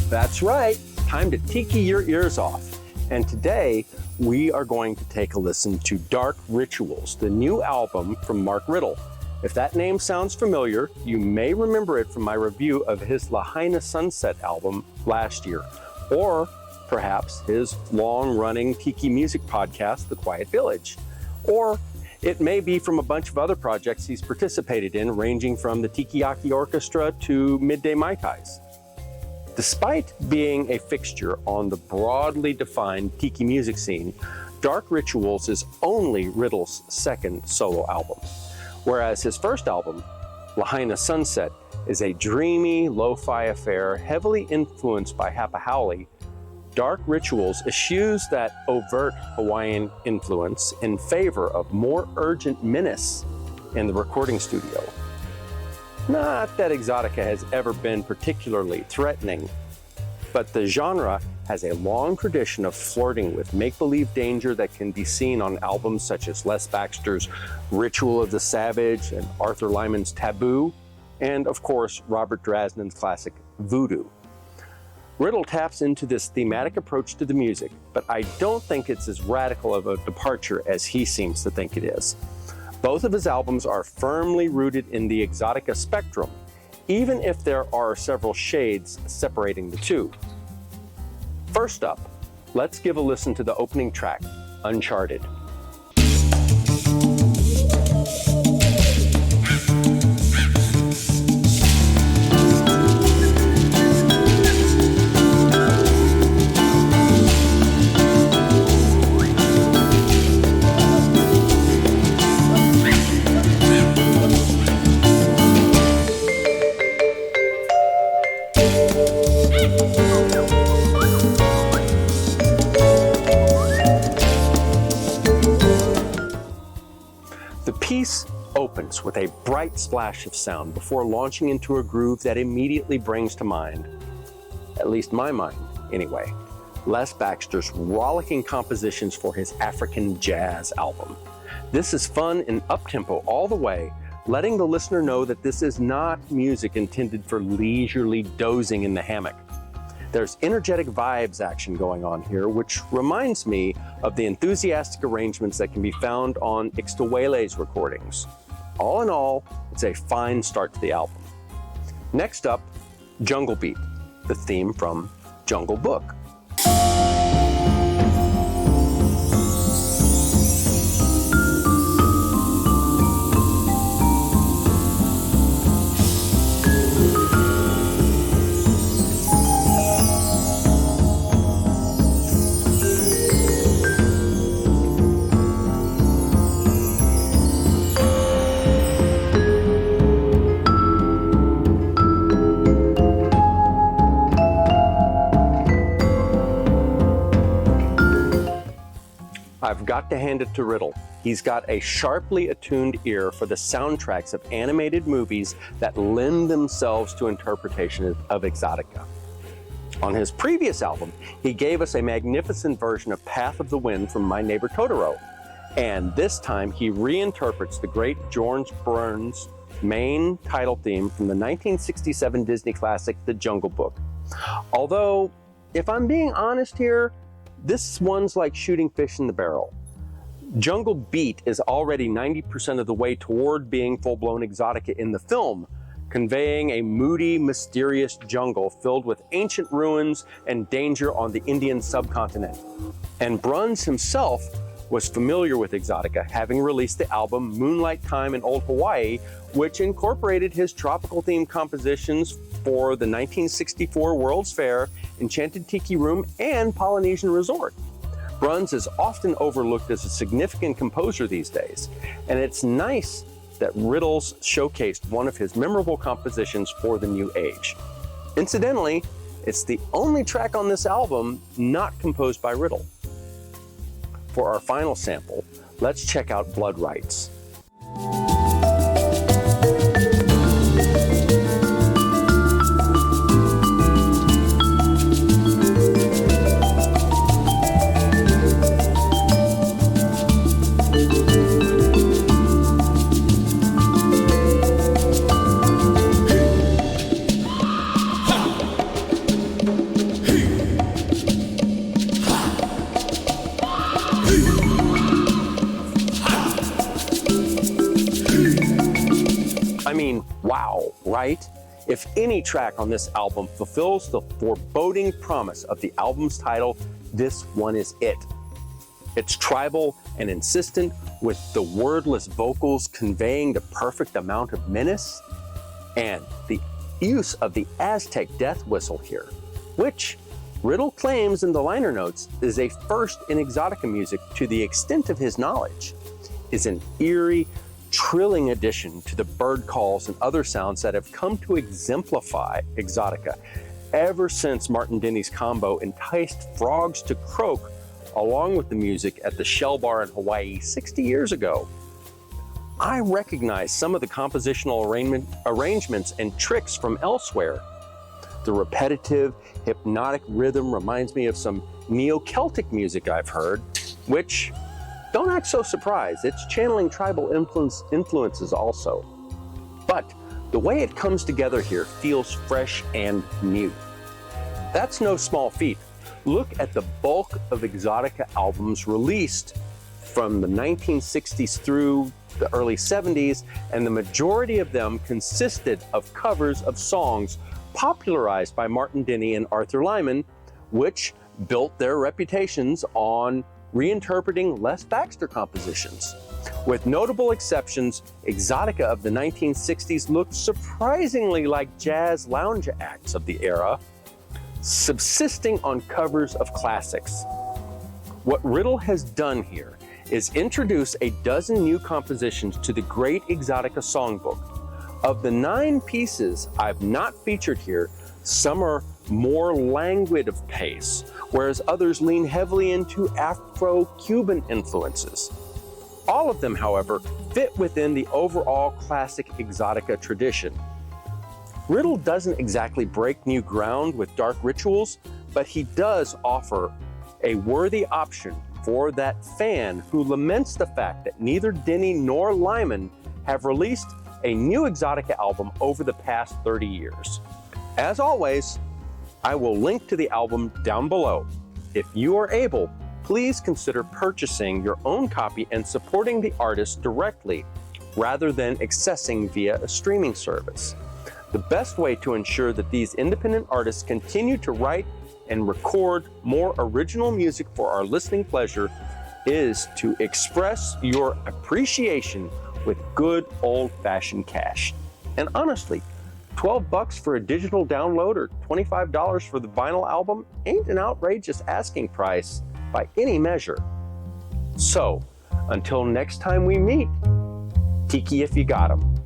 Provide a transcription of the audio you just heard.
That's right, time to Tiki Your Ears Off. And today, we are going to take a listen to Dark Rituals, the new album from Mark Riddle. If that name sounds familiar, you may remember it from my review of his Lahaina Sunset album last year, or perhaps his long-running tiki music podcast, The Quiet Village. Or it may be from a bunch of other projects he's participated in, ranging from the Tiki Orchestra to Midday Mai Tais. Despite being a fixture on the broadly defined tiki music scene, Dark Rituals is only Riddle's second solo album, whereas his first album, Lahaina Sunset, is a dreamy, lo-fi affair heavily influenced by haole. Dark Rituals eschews that overt Hawaiian influence in favor of more urgent menace in the recording studio. Not that exotica has ever been particularly threatening, but the genre has a long tradition of flirting with make-believe danger that can be seen on albums such as Les Baxter's Ritual of the Savage and Arthur Lyman's Taboo, and of course, Robert Drasnin's classic Voodoo. Riddle taps into this thematic approach to the music, but I don't think it's as radical of a departure as he seems to think it is. Both of his albums are firmly rooted in the exotica spectrum, even if there are several shades separating the two. First up, let's give a listen to the opening track, Uncharted. The piece opens with a bright splash of sound before launching into a groove that immediately brings to mind, at least my mind anyway, Les Baxter's rollicking compositions for his African jazz album. This is fun and up-tempo all the way, letting the listener know that this is not music intended for leisurely dozing in the hammock. There's energetic vibes action going on here, which reminds me of the enthusiastic arrangements that can be found on Ixtawele's recordings. All in all, it's a fine start to the album. Next up, Jungle Beat, the theme from Jungle Book. I've got to hand it to Riddle. He's got a sharply attuned ear for the soundtracks of animated movies that lend themselves to interpretation of exotica. On his previous album, he gave us a magnificent version of Path of the Wind from My Neighbor Totoro. And this time he reinterprets the great George Burns' main title theme from the 1967 Disney classic, The Jungle Book. Although, if I'm being honest here, this one's like shooting fish in the barrel. Jungle Beat is already 90% of the way toward being full-blown exotica in the film, conveying a moody, mysterious jungle filled with ancient ruins and danger on the Indian subcontinent. And Bruns himself was familiar with exotica, having released the album Moonlight Time in Old Hawaii, which incorporated his tropical-themed compositions for the 1964 World's Fair, Enchanted Tiki Room, and Polynesian Resort. Bruns is often overlooked as a significant composer these days, and it's nice that Riddle's showcased one of his memorable compositions for the new age. Incidentally, it's the only track on this album not composed by Riddle. For our final sample, let's check out Blood Rights. Wow, right? If any track on this album fulfills the foreboding promise of the album's title, this one is it. It's tribal and insistent, with the wordless vocals conveying the perfect amount of menace, and the use of the Aztec death whistle here, which Riddle claims in the liner notes is a first in exotica music to the extent of his knowledge, is an eerie, trilling addition to the bird calls and other sounds that have come to exemplify exotica ever since Martin Denny's combo enticed frogs to croak along with the music at the Shell Bar in Hawaii 60 years ago. I recognize some of the compositional arrangements and tricks from elsewhere. The repetitive, hypnotic rhythm reminds me of some Neo-Celtic music I've heard, which, don't act so surprised, it's channeling tribal influences also. But the way it comes together here feels fresh and new. That's no small feat. Look at the bulk of exotica albums released from the 1960s through the early 70s, and the majority of them consisted of covers of songs popularized by Martin Denny and Arthur Lyman, which built their reputations on reinterpreting Les Baxter compositions. With notable exceptions, exotica of the 1960s looked surprisingly like jazz lounge acts of the era, subsisting on covers of classics. What Riddle has done here is introduce a dozen new compositions to the Great Exotica Songbook. Of the 9 pieces I've not featured here, some are more languid of pace, whereas others lean heavily into Afro-Cuban influences. All of them, however, fit within the overall classic exotica tradition. Riddle doesn't exactly break new ground with Dark Rituals, but he does offer a worthy option for that fan who laments the fact that neither Denny nor Lyman have released a new exotica album over the past 30 years. As always, I will link to the album down below. If you are able, please consider purchasing your own copy and supporting the artist directly rather than accessing via a streaming service. The best way to ensure that these independent artists continue to write and record more original music for our listening pleasure is to express your appreciation with good old-fashioned cash. And honestly, $12 for a digital download or $25 for the vinyl album ain't an outrageous asking price by any measure. So, until next time we meet, Tiki if you got 'em.